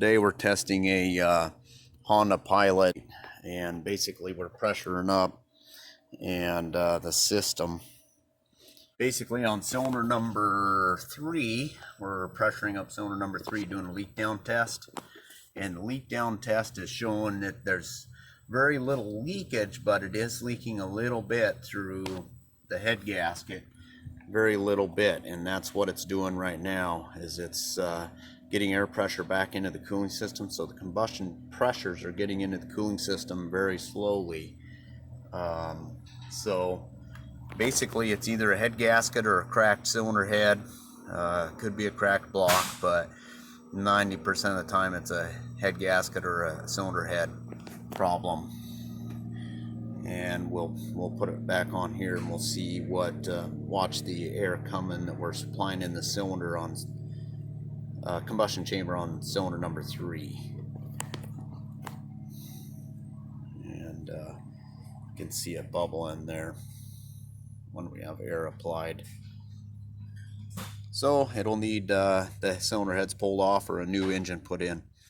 Today we're testing a Honda Pilot, and basically we're pressuring up and the system. Basically on cylinder number 3, we're pressuring up cylinder number 3 doing a leak down test. And the leak down test is showing that there's very little leakage, but it is leaking a little bit through the head gasket. Very little bit, and that's what it's doing right now, is it's getting air pressure back into the cooling system. So the combustion pressures are getting into the cooling system very slowly. So basically it's either a head gasket or a cracked cylinder head. Could be a cracked block, but 90% of the time it's a head gasket or a cylinder head problem. And we'll put it back on here, and we'll see what watch the air coming that we're supplying in the cylinder on combustion chamber on cylinder number 3. And you can see it bubble in there when we have air applied. So it'll need the cylinder heads pulled off or a new engine put in.